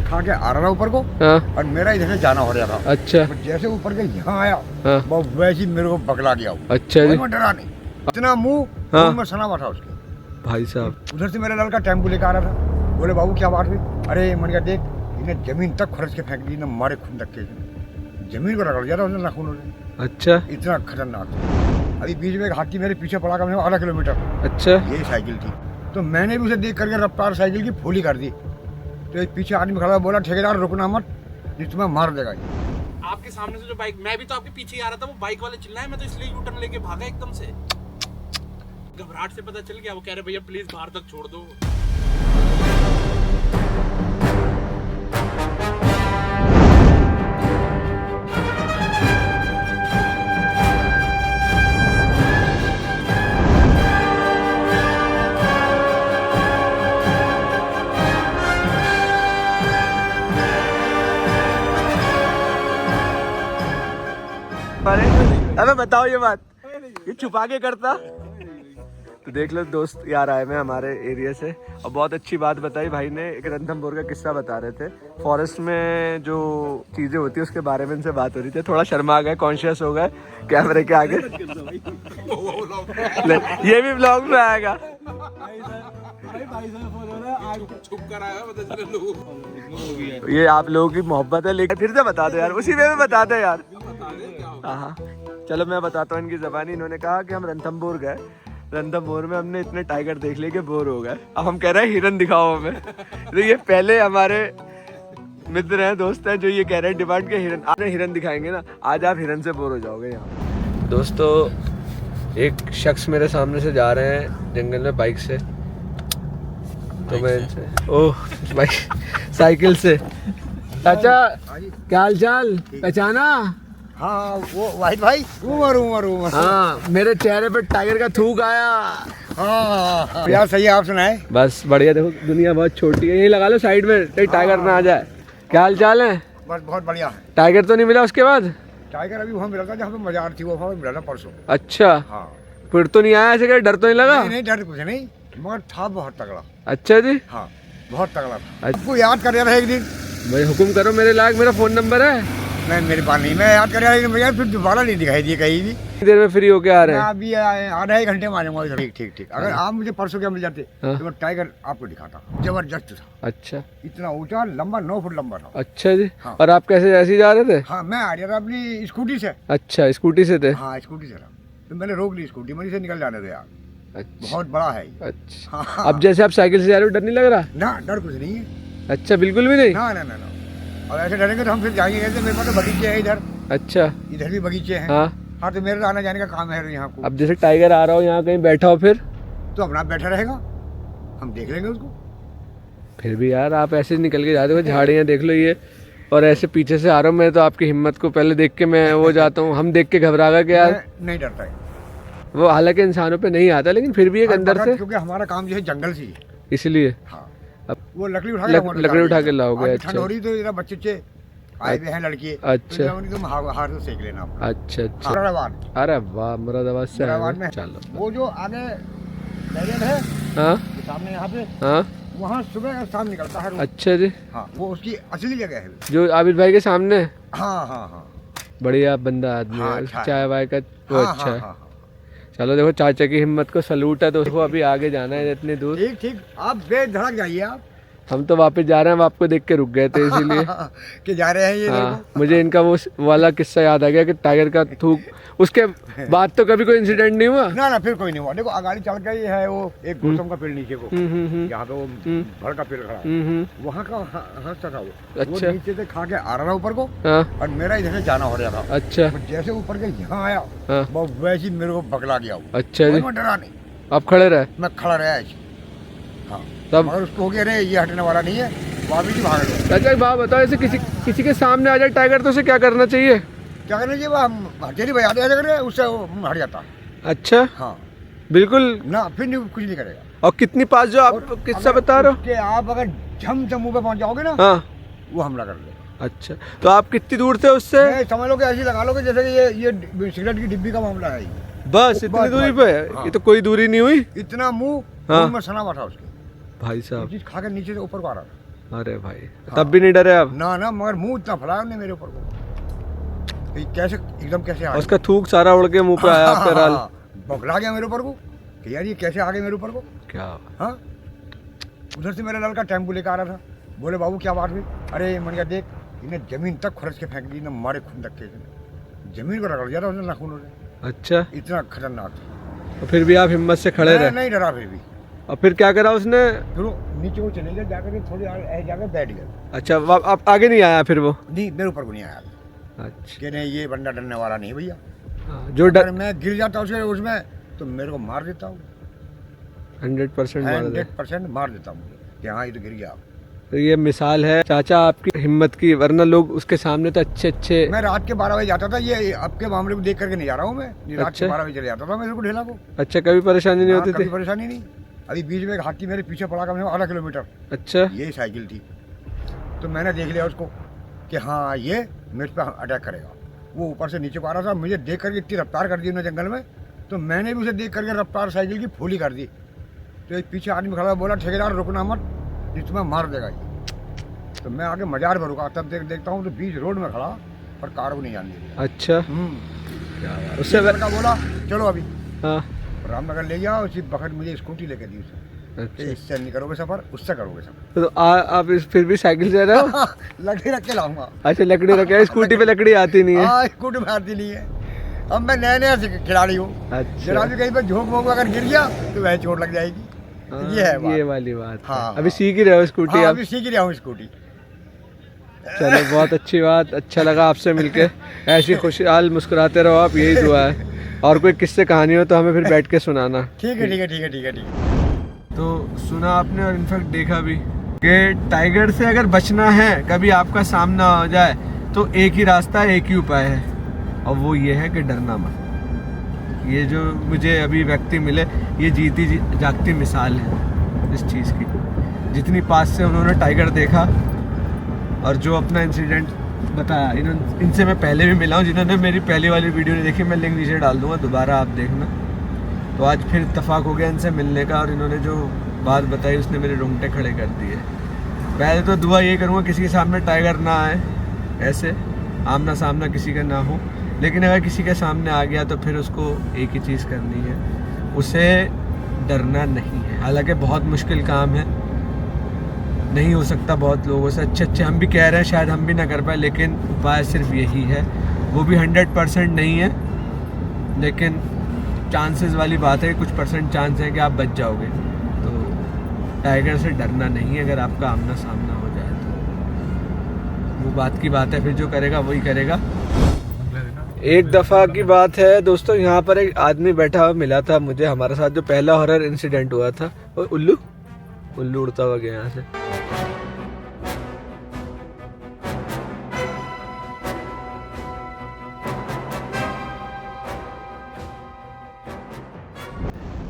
खा के आ रहा था ऊपर को। हाँ। और मेरा इधर से जाना हो रहा था। अच्छा। जैसे ऊपर के यहाँ आया हाँ। वो वैसे ही मेरे को बगला गया वो। अच्छा जी। मैं डरा नहीं, इतना मुंह हाँ। में सना हुआ था उसके। भाई साहब उधर से मेरा लड़का टेम्पो लेकर आ रहा था। बोले बाबू क्या बात हुई? अरे मैंने कहा देख इन्हें जमीन तक खर्च के फेंक दी ना, मारे खून तक के जमीन को रगड़ दिया था उसने नाखूनों ने। अच्छा। इतना खतरनाक था। अभी बीच में एक हाथी मेरे पीछे पड़ा का आधा किलोमीटर। अच्छा। यही साइकिल थी तो मैंने भी उसे देख करके रफ्तार साइकिल की फूली कर दी। तो एक पीछे आदमी खड़ा बोला ठेकेदार रुकना मत, जिस तुम्हें मार देगा। आपके सामने से जो बाइक, मैं भी तो आपके पीछे ही आ रहा था, वो बाइक वाले चिल्लाए, मैं तो इसलिए यू टर्न लेके भागा एकदम से। घबराहट से पता चल गया, वो कह रहे भैया प्लीज बाहर तक छोड़ दो। अबे बताओ ये बात, ये छुपा के करता। तो देख लो दोस्त यार आए मैं हमारे एरिया से, और बहुत अच्छी बात बताई भाई ने। एक रणथंभौर का किस्सा बता रहे थे। फॉरेस्ट में जो चीजें होती है उसके बारे में इनसे बात हो रही थी। थोड़ा शर्मा गए, कॉन्शियस हो गए कैमरे के आगे। ये भी ब्लॉग में आएगा। छुप कर आया, पता चले लोग। ये आप लोगों की मोहब्बत है, लेकिन फिर से बता दो यार, उसी वे में बता दो यार। हाँ चलो मैं बताता हूँ इनकी ज़बानी। इन्होंने कहा कि हम रणथंभौर गए, रणथंभौर में हमने इतने टाइगर देख लिए कि बोर हो गए, अब हम कह रहे हैं हिरन दिखाओ हमें। तो ये पहले हमारे मित्र हैं, दोस्त हैं, जो ये कह रहे हैं डिमांड के हिरन, आपने हिरन दिखाएंगे ना, आज आप हिरन से बोर हो जाओगे यहाँ। दोस्तों एक शख्स मेरे सामने से जा रहे हैं जंगल में बाइक से, तो मैं इनसे ओह बाइक साइकिल से। चाचा क्या हाल चाल, पहचाना? हाँ वो वाहिद भाई, उमर। हाँ मेरे चेहरे पे टाइगर का थूक आया। हाँ यार सही है, आप सुनाए? बस बढ़िया। देखो दुनिया बहुत छोटी है, यही लगा लो साइड में, टाइगर ना आ जाए। क्या हाल चाल है? बस बहुत बढ़िया है। टाइगर तो नहीं मिला उसके बाद? टाइगर अभी वहाँ मिला था जहाँ पे मजार थी, वो वहाँ मिला था परसों। अच्छा। हाँ फिर तो नहीं आया ऐसे, क्या डर तो नहीं लगा? नहीं डर कुछ नहीं, मगर था बहुत तगड़ा। अच्छा जी। हाँ बहुत तगड़ा था। अच्छा। आपको याद कर रहा था एक दिन। भाई हुक्म करो, मेरे लायक मेरा फोन नंबर है। मैं मेरे पास नहीं, मैं याद कर रहा था भैया, फिर दोबारा नहीं दिखाई दिए कहीं भी। कितनी देर में फ्री होके आ रहे मैं हैं? अभी आधा एक घंटे में आ जाऊंगा। ठीक। अगर आप मुझे परसों क्या मिल जाते हाँ। तो मैं टाइगर आपको दिखाता, जबरदस्त था। अच्छा। इतना ऊंचा लंबा, 9 फुट लंबा था। अच्छा जी। हाँ। और आप कैसे ऐसे ही जा रहे थे? हाँ मैं आ रहा था अपनी स्कूटी से। अच्छा स्कूटी से थे? हाँ स्कूटी से था, तो मैंने रोक ली स्कूटी, मुझे से निकल जाने दो यार। अच्छा। बहुत बड़ा है। अच्छा। हाँ। अब जैसे आप साइकिल से जा रहे हो, डर नहीं लग रहा? ना डर कुछ नहीं है। अच्छा बिल्कुल भी नहीं? ना। और ऐसे डरेंगे तो हम फिर जाएंगे कैसे? मेरे पास तो बगीचे है इधर। अच्छा। इधर भी बगीचे हैं। हाँ। तो मेरे आने जाने का काम है यहाँ को। अब जैसे टाइगर आ रहा हो यहाँ कहीं बैठा हो, फिर तो अपना बैठा रहेगा, हम देख लेंगे उसको। फिर भी यार आप ऐसे निकल के जाते हो, झाड़ियाँ देख लो ये, और ऐसे पीछे से आ रहा हूँ मैं, तो आपकी हिम्मत को पहले देख के मैं वो जाता हूँ। हम देख के घबरा गए कि यार। मैं नहीं डरता है वो हालांकि इंसानों पे नहीं आता, लेकिन फिर भी एक अंदर से, क्योंकि हमारा काम जो है जंगल से ही है, इसलिए। हाँ। अब वो लकड़ी उठा के लाओगे। अच्छा। ठंड हो रही तो जरा बच्चे आए हुए हैं लड़के। अच्छा। तो तुम हाथ से सेक लेना अपना। अच्छा। मुरादाबाद। अरे वाह, मुरादाबाद से मुरादाबाद में चलो। वो जो आगे बैरियर है, हाँ सामने यहाँ पे, हाँ। वहाँ सुबह का शाम निकलता है रोज। अच्छा जी। हाँ वो उसकी असली जगह है। जो आबिद भाई के सामने? हाँ। बढ़िया बंदा आदमी हाँ, है, अच्छा है। चाय वाय का वो अच्छा है। हाँ। चलो देखो चाचा की हिम्मत को सलूट है। तो उसको अभी आगे जाना है इतनी दूर। ठीक आप बेधड़क जाइए आप। हम तो वापस जा रहे हैं, हम आपको देख के रुक गए थे इसीलिए। कि जा रहे हैं ये हाँ देखो। मुझे इनका वो वाला किस्सा याद आ गया कि टाइगर का थूक, उसके बाद तो कभी कोई इंसिडेंट नहीं हुआ? ना फिर कोई नहीं हुआ। देखो गाड़ी चल गई है, वो एक गौतम का पेड़ नीचे को, यहाँ पे वो भड़ का पेड़ खड़ा है, वहाँ का हंसता था वो। अच्छा। वो नीचे से खा के आ रहा था ऊपर को। हाँ। और मेरा इधर से जाना हो रहा था। अच्छा। जैसे ऊपर के यहाँ आया हाँ। वो वैसे ही मेरे को बगला गया वो। अच्छा जी। मैं डरा नहीं, आप खड़े रहे? मैं खड़ा रहा ऐसे। हाँ तब मगर उसको हो गया अरे ये हटने वाला नहीं है, वापिस ही भाग गया। चाचा एक बात बताओ, ऐसे किसी के सामने आ जाए टाइगर तो उसे क्या करना चाहिए? क्या करना चाहिए? वो हथेली बजा दिया, उससे वो हट जाता है। अच्छा। हाँ बिल्कुल ना? फिर नहीं कुछ नहीं करेगा। और कितनी पास जो आप किस्सा बता रहे हो कि आप अगर झम से मुंह पे पहुंच जाओगे ना, हाँ वो हमला कर देगा। अच्छा। तो आप कितनी दूर थे उससे? समझ लो कि ऐसे लगा लो कि जैसे कि ये सिगरेट की डिब्बी का मामला है। बस इतनी दूरी पे? ये तो कोई दूरी नहीं हुई। इतना मुंह हाँ। में सना हुआ था उसके। भाई साहब चीज खा के नीचे से ऊपर को आ रहा था। अरे भाई तब भी नहीं डरे आप? ना ना, मगर मुंह इतना फैलाया उसने मेरे ऊपर को, ये कैसे एकदम कैसे आ गया? उसका थूक सारा उड़ के मुंह पे आया आपके राल? बौखला गया मेरे ऊपर को कि यार ये कैसे आ गए मेरे ऊपर को। क्या? हाँ, उधर से मेरा लड़का टेम्पो लेकर आ रहा था, बोले बाबू क्या बात हुई? अरे मैंने कहा देख, इन्हें जमीन तक खर्च के फेंक दी ना, मारे खून तक के जमीन को रगड़ दिया था उसने नाखूनों से, अच्छा, इतना खतरनाक था। तो फिर भी आप हिम्मत से खड़े रहे? नहीं डरा फिर भी। और फिर क्या करा उसने? फिर वो नीचे को चले गए, जाकर के थोड़ी ऐसे जाकर बैठ गए। अच्छा, आप आगे नहीं आया फिर वो? नहीं, मेरे ऊपर को नहीं आया अच्छा, कि नहीं ये बंदा डरने वाला नहीं भैया। हाँ, जो डर अगर मैं गिर जाता उसमें तो मेरे को मार देता हूँ, 100% मार दे। 100% मार देता हूँ कि हाँ ये तो गिर गया। तो ये मिसाल है चाचा आपकी हिम्मत की, वरना लोग उसके सामने तो अच्छे अच्छे। मैं रात के 12 बजे जाता था, ये आपके मामले को देख करके नहीं जा रहा हूँ मैं, ये रात अच्छा। के 12 बजे चले जाता था मैं इसको ढेला को। अच्छा, कभी परेशानी नहीं हाँ, होती कभी थी? परेशानी नहीं। अभी बीच में एक हाथी मेरे पीछे पड़ा, कम से कम आधा किलोमीटर, अच्छा, यही साइकिल थी, तो मैंने देख लिया उसको कि हाँ ये मेरे पे अटैक करेगा। वो ऊपर से नीचे को आ रहा था, मुझे देख करके इतनी रफ्तार कर दी उन्होंने जंगल में, तो मैंने भी उसे देख करके रफ्तार साइकिल की फूली कर दी। तो एक पीछे आदमी खड़ा बोला ठेकेदार रुकना मत, ये तुम्हें मार देगा ये। तो मैं आगे मजार में रुका, तब देखता हूँ तो बीच रोड में खड़ा, पर कार को नहीं जान दी। अच्छा, उससे लड़का बोला चलो अभी, हाँ, रामनगर ले गया, उसी बखत मुझे स्कूटी लेके दी उसे। अच्छा, इससे नहीं करोगे सफर, उससे करोगे सफर। तो आप फिर भी साइकिल से रहे हो? लकड़ी रख के लाऊंगा। अच्छा, लकड़ी रखे, स्कूटी पे लकड़ी आती नहीं है? हाँ, स्कूटी में आती नहीं है। अब मैं नया नया खिलाड़ी हूँ, अच्छा, जरा भी कहीं पर झोंक वोंक अगर गिर गया तो वह चोट लग जाएगी। हाँ, ये है बात। ये वाली बात। हाँ, अभी सीख ही रहे हो स्कूटी? हाँ, आप अभी सीख ही रहा हूँ स्कूटी। चलो, बहुत अच्छी बात, अच्छा लगा आपसे मिलके। ऐसी खुशहाल मुस्कुराते रहो आप, यही दुआ है। और कोई किस्से कहानी हो तो हमें फिर बैठ के सुनाना। ठीक है ठीक है ठीक है ठीक है ठीक है। तो सुना आपने और इनफैक्ट देखा भी कि टाइगर से अगर बचना है, कभी आपका सामना हो जाए, तो एक ही रास्ता है, एक ही उपाय है, और वो ये है कि डरना मत। ये जो मुझे अभी व्यक्ति मिले, ये जीती जागती मिसाल है इस चीज़ की। जितनी पास से उन्होंने टाइगर देखा और जो अपना इंसिडेंट बताया, इनसे मैं पहले भी मिला हूँ, जिन्होंने मेरी पहली वाली वीडियो नहीं देखी, मैं लिंक नीचे डाल दूँगा, दोबारा आप देखना। तो आज फिर इत्तेफाक हो गया इनसे मिलने का, और इन्होंने जो बात बताई उसने मेरे रोंगटे खड़े कर दिए। पहले तो दुआ ये करूँगा किसी के सामने टाइगर ना आए, ऐसे आमना सामना किसी का ना हो, लेकिन अगर किसी के सामने आ गया तो फिर उसको एक ही चीज़ करनी है, उसे डरना नहीं है। हालांकि बहुत मुश्किल काम है, नहीं हो सकता बहुत लोगों से, अच्छे हम भी कह रहे हैं, शायद हम भी ना कर पाए, लेकिन उपाय सिर्फ यही है। वो भी 100% नहीं है, लेकिन चांसेस वाली बात है, कुछ परसेंट चांस है कि आप बच जाओगे। तो टाइगर से डरना नहीं है, अगर आपका आमना सामना हो जाए तो वो बात की बात है, फिर जो करेगा वही करेगा। एक दफ़ा की बात है दोस्तों, यहाँ पर एक आदमी बैठा हुआ मिला था मुझे, हमारे साथ जो पहला हॉरर इंसिडेंट हुआ था। और उल्लू उड़ता हुआ गया यहाँ से।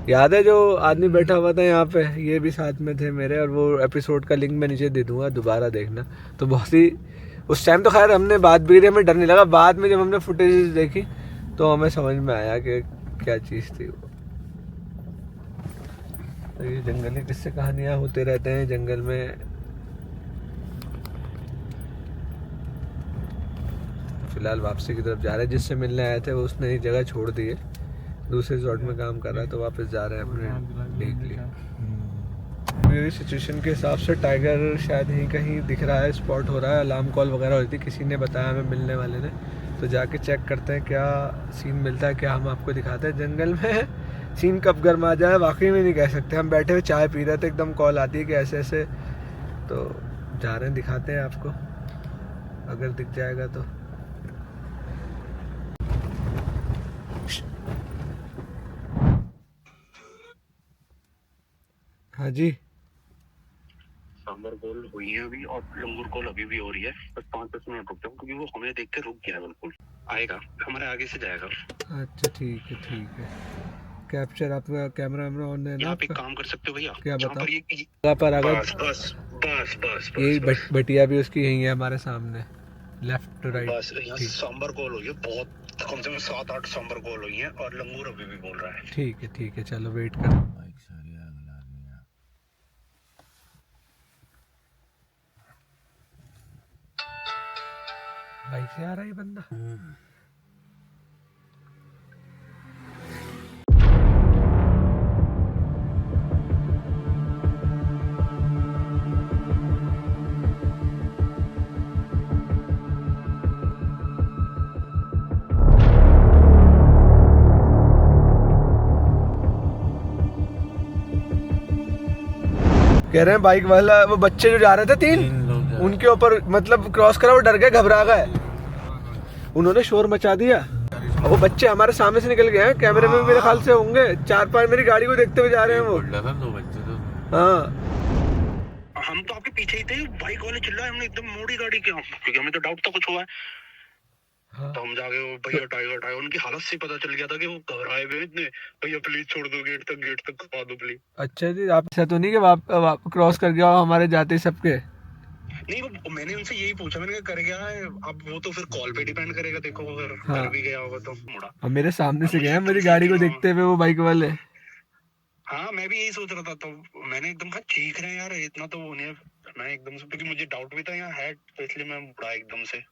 याद है जो आदमी बैठा हुआ था यहाँ पे, ये भी साथ में थे मेरे, और वो एपिसोड का लिंक मैं नीचे दे दूंगा, दोबारा देखना। तो बहुत ही उस टाइम तो खैर हमने बात भी हमें डर नहीं लगा, बाद में जब हमने फुटेज देखी तो हमें समझ में आया कि क्या चीज़ थी वो। तो ये जंगली किस्से कहानियाँ होते रहते हैं जंगल में। फिलहाल वापसी की तरफ जा रहे हैं, जिससे मिलने आए थे वो उसने एक जगह छोड़ दी है, दूसरे रिजॉर्ट में काम कर रहा है, तो वापस जा रहे हैं अपने देख लिया। मेरी सिचुएशन के हिसाब से टाइगर शायद ही कहीं दिख रहा है, स्पॉट हो रहा है। अलार्म कॉल वगैरह होती थी, किसी ने बताया हमें, मिलने वाले ने, तो जाके चेक करते हैं क्या सीन मिलता है, क्या हम आपको दिखाते हैं। जंगल में सीन कब गर्मा जाए वाकई में नहीं कह सकते। हम बैठे हुए चाय पी रहे थे, एकदम कॉल आती है कि ऐसे ऐसे, तो जा रहे हैं, दिखाते हैं आपको अगर दिख जाएगा तो। हाँ जी, सांबर गोल हुई है अभी, और लंगूर गोल अभी भी हो रही है। बस 5-10 मिनट रुक जाओ, क्योंकि वो हमें देख के रुक गया है, बिल्कुल आएगा, हमारे आगे से जाएगा। अच्छा ठीक है ठीक है। कैप्चर आपका कैमरा ऑन है ना? आप एक काम कर सकते हो भैया, क्या जहाँ बताओ? पर ये जगह पर अगर बस बस बस बस यही बस बटिया भी उसकी यही है हमारे सामने, लेफ्ट टू राइट। बस यहाँ सांबर गोल हुई है, बहुत कम से कम 7-8 सांबर गोल हुई है, और लंगूर अभी भी बोल रहा है। ठीक है, चलो वेट कर। बाइक से आ रहा है ये बंदा। कह रहे हैं बाइक वाला वो बच्चे जो जा रहे थे तीन उनके ऊपर मतलब क्रॉस करा, वो डर गए, घबरा गए, उन्होंने शोर मचा दिया। अब वो बच्चे हमारे सामने से निकल गए हैं, कैमरे में भी मेरे ख्याल से होंगे, 4-5 मेरी गाड़ी को देखते हुए जा रहे हैं वो। हाँ हम तो आपके पीछे ही थे, बाइक वाले चिल्लाए, हमने एकदम मोड़ी गाड़ी के, क्योंकि हमें तो डाउट था कुछ हुआ है। हाँ। तो हम जाके वो भैया टाइगर उनकी हालत से पता चल गया था कि वो घबराए हुए इतने, भैया प्लीज छोड़ दो, गेट तक खपा दो प्लीज। अच्छा जी, आप ऐसा तो नहीं कि आप क्रॉस कर गया हमारे जाते सबके? नहीं, वो मैंने उनसे यही पूछा, मैंने कहा कर गया है, अब वो तो फिर कॉल पे डिपेंड करेगा, देखो अगर हाँ। कर भी गया होगा तो मुड़ा। अब मेरे सामने से गए मेरी गाड़ी को देखते हुए वो बाइक वाले। हाँ मैं भी यही सोच रहा था, तो मैंने एकदम कहा ठीक है यार, इतना तो वो नहीं है। मैं एकदम से, क्योंकि मुझे डाउट भी था यहाँ है, तो इसलिए मैं मुड़ा एकदम से।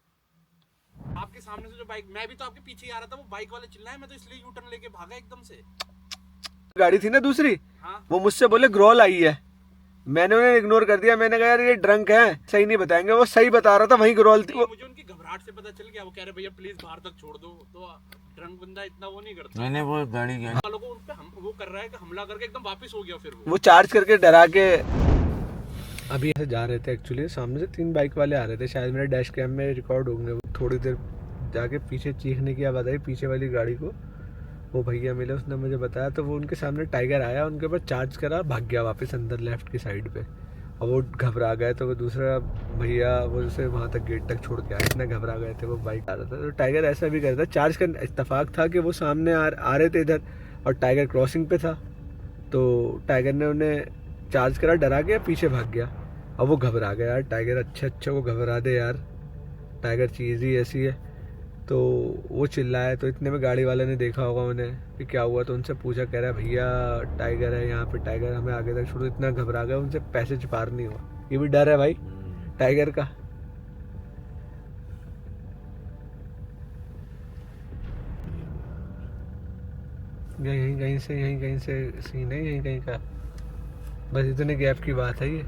आपके सामने से जो बाइक, मैं भी तो आपके पीछे ही आ रहा था, वो बाइक वाले चिल्लाए, मैं तो इसलिए यू टर्न लेके भागा एकदम से। गाड़ी थी ना दूसरी, हाँ। वो मुझसे बोले ग्रोल आई है, मैंने उन्हें इग्नोर कर दिया। मैंने कहा यार ये ड्रंक है, सही नहीं बताएंगे। वो सही बता रहा था, वहीं ग्रोल थी। मुझे उनकी घबराहट से पता चल गया, वो कह रहे भैया प्लीज बाहर तक छोड़ दो, तो ड्रंक बंदा इतना वो नहीं करता। मैंने वो गाड़ी वालों को उन पे हम वो कर रहा है कि हमला करके एकदम वापस हो गया, फिर वो चार्ज करके डरा के। अभी ऐसे जा रहे थे, एक्चुअली सामने से 3 बाइक वाले आ रहे थे, शायद मेरे डैश कैम में रिकॉर्ड होंगे। वो थोड़ी देर जाके पीछे चीखने की आवाज़ आई पीछे वाली गाड़ी को, वो भैया मिले, उसने मुझे बताया। तो वो उनके सामने टाइगर आया, उनके ऊपर चार्ज करा, भाग गया वापस अंदर लेफ्ट की साइड पे। और वो घबरा गए, तो वो दूसरा भैया वो उसे वहाँ तक गेट तक छोड़ के आया, इतना घबरा गए थे वो बाइक आ रहा था। तो टाइगर ऐसा भी करता, चार्ज का इत्तेफाक था कि वो सामने आ रहे थे इधर, और टाइगर क्रॉसिंग पे था, तो टाइगर ने उन्हें चार्ज करा, डरा के पीछे भाग गया। अब वो घबरा गया यार, टाइगर अच्छा वो घबरा दे यार, टाइगर चीज़ ही ऐसी है। तो वो चिल्लाए, तो इतने में गाड़ी वाले ने देखा होगा उन्हें कि क्या हुआ, तो उनसे पूछा, कह रहा है भैया टाइगर है यहाँ पे, टाइगर हमें आगे तक छोड़ो। इतना घबरा गया, उनसे पैसेज पार नहीं हुआ। ये भी डर है भाई टाइगर का। यहीं कहीं से सीन है, यहीं कहीं का, बस इतने गैप की बात है ये।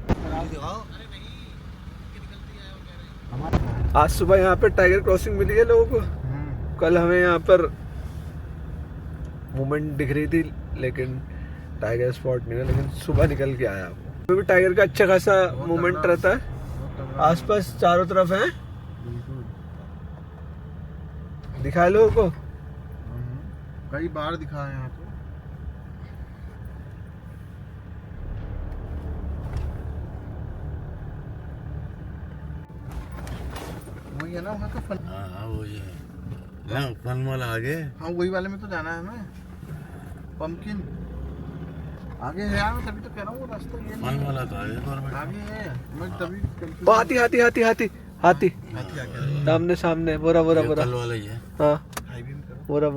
आज सुबह यहाँ पे टाइगर क्रॉसिंग मिली है लोगों को। कल हमें यहाँ पर मूवमेंट दिख रही थी, लेकिन टाइगर स्पॉट नहीं है, लेकिन सुबह निकल के आया। तो भी टाइगर का अच्छा खासा मूवमेंट रहता है, आसपास चारों तरफ है, दिखाए लोगों को। कई बार दिखा है यहाँ तो। वही है ना वहाँ का फन। हाँ वही है ना, फन वाला आगे। हाँ वही वाले में तो जाना है हमें। पंपकिन आगे है यार, तभी तो कह रहा हूँ वो रास्ता ये फन वाला तो आगे है। मैं तभी हाथी सामने बोरा वाला ही है। हाँ बोरा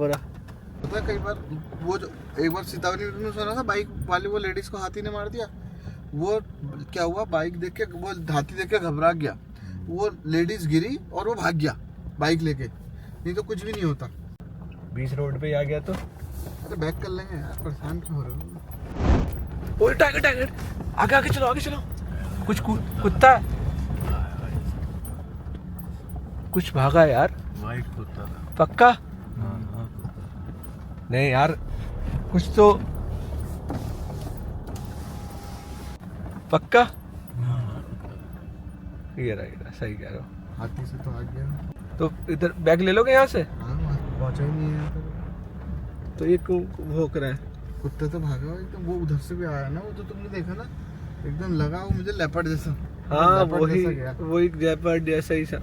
पता है कई बार वो जो एक बार सीतावरी में सुना था, बाइक वाले वो लेडीज को हाथी ने मार दिया। वो क्या हुआ, बाइक देख के वो हाथी देख के घबरा गया, वो लेडीज गिरी और वो भाग गया बाइक लेके, नहीं तो कुछ भी नहीं होता। 20 रोड पे आ गया तो अरे बैक कर लेंगे यार, परेशान क्यों हो रहे हो? ओए टाइगर आगे चलो। कुछ कुत्ता कुछ भागा यार, वाइट कुत्ता था पक्का। नहीं यार कुछ तो पक्का। ये रहा, सही कह रहे हो। हाथी से तो आ गया, तो इधर बैग ले लोगे यहाँ से? हाँ पहुंचा ही नहीं है यहाँ तक। तो ये क्यों भौंक रहा है? कुत्ता तो भागा एकदम, वो उधर से भी आया ना, वो तो तुमने देखा ना, एकदम लगा वो मुझे लेपर्ड जैसा। हाँ लेपर्ड जैसा गया। वही लेपर्ड जैसा ही सा।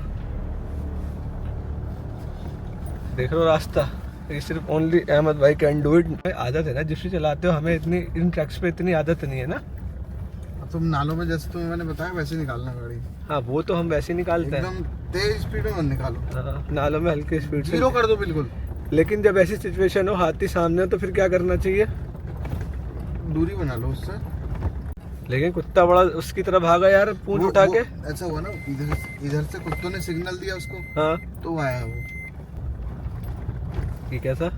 देख लो रास्ता, ये सिर्फ ओनली अहमद भाई कैन डू इट। आदत है ना, जिप्सी चलाते हो, हमें इतनी इन ट्रैक्स पे इतनी आदत नहीं है ना। तुम नालों में जैसे तुम्हें मैंने बताया वैसे निकालना गाड़ी, हाँ वो तो हम वैसे ही निकालते हैं, एकदम तेज स्पीड में मत निकालो। हाँ, नालों में हल्के स्पीड से। 0 कर दो बिल्कुल। लेकिन जब ऐसी सिचुएशन हो, हाथी सामने हो, तो फिर क्या करना चाहिए? दूरी बना लो उससे। लेकिन कुत्ता बड़ा उसकी तरफ भागा यार, पूंछ उठा के। ऐसा हुआ ना, इधर से कुत्तों ने सिग्नल दिया उसको, हाँ तो आया वो। ये कैसा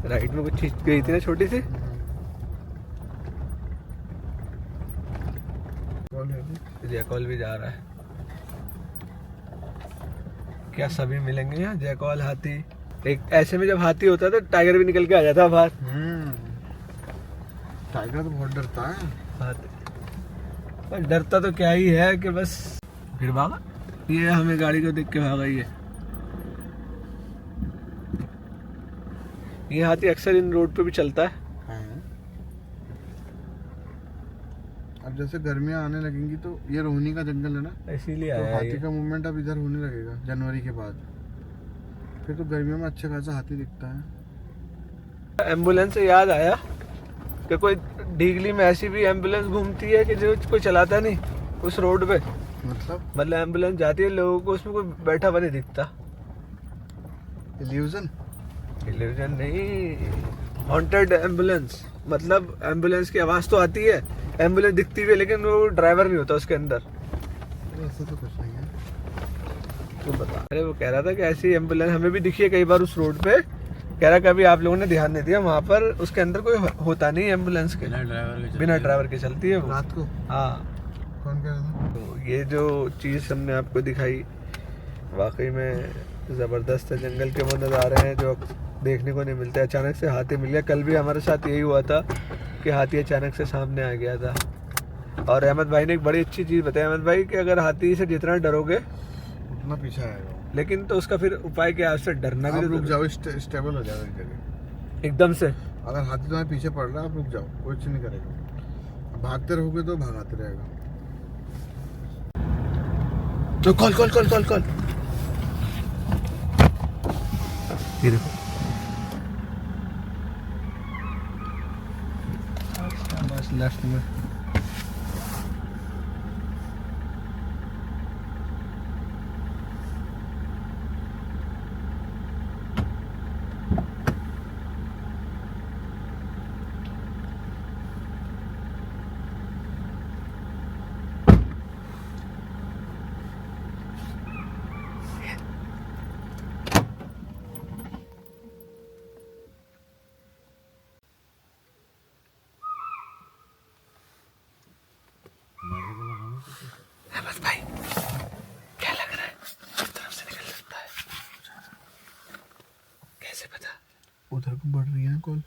राइट में कुछ चीज गई थी ना छोटी सी। जयकॉल भी जा रहा है क्या? सभी मिलेंगे यहाँ, जयकॉल, हाथी। एक ऐसे में जब हाथी होता है तो टाइगर भी निकल के आ जाता है बाहर। टाइगर तो बहुत डरता है। हाथी पर डरता तो क्या ही है कि बस। फिर भागा ये, हमें गाड़ी को देख के भागा ये हाथी अक्सर इन रोड पे भी चलता है। अब जैसे गर्मियां आने लगेंगी तो ये रोहिणी का जंगल है ना, इसीलिए तो आया हाथी ये। का मूवमेंट अब इधर होने लगेगा जनवरी के बाद। फिर तो गर्मियों में अच्छा खासा हाथी दिखता है। एम्बुलेंस से याद आया कि कोई डीगली में ऐसी भी एम्बुलेंस घूमती है कि जो कोई चलाता नहीं उस रोड पे। मतलब एम्बुलेंस जाती है, लोगों को उसमें कोई बैठा हुआ नहीं दिखता। इल्यूजन नहीं, हॉन्टेड एम्बुलेंस। मतलब एम्बुलेंस की आवाज तो आती है, एम्बुलेंस दिखती भी है, लेकिन वो ड्राइवर नहीं होता उसके अंदर। ऐसा तो कुछ नहीं है। तो बता, अरे वो कह रहा था कि ऐसी एम्बुलेंस हमें भी दिखी है कई बार उस रोड पे। कह रहा कभी आप लोगों ने ध्यान नहीं दिया, वहाँ पर उसके अंदर कोई होता नहीं एम्बुलेंस के, बिना ड्राइवर के चलती है वो रात को। हाँ। कौन कह रहा था? तो ये जो चीज़ हमने आपको दिखाई वाकई में ज़बरदस्त है। जंगल के वो नज़ारे हैं जो देखने को नहीं मिलते। अचानक से हाथी मिल गया। कल भी हमारे साथ यही हुआ था कि हाथी अचानक से सामने आ गया था। और अहमद भाई ने एक बड़ी अच्छी चीज़ बताई, अहमद भाई, कि अगर हाथी से जितना डरोगे उतना पीछे आएगा, लेकिन तो उसका फिर उपाय क्या है? उससे डरना भी आप तो रुक जाओ, स्टेबल हो जाओ एक जगह। एकदम से। अगर हाथी तुम्हारे पीछे पड़ रहा है, आप रुक जाओ, कोई चीज नहीं करेगा। भागते रहोगे तो भागाते रहेगा। तो कॉल ये देखो, बस लेफ्ट में। अहमद भाई क्या लग रहा है? तरफ से निकल सकता है। कैसे पता? उधर को बढ़ रही है कॉल।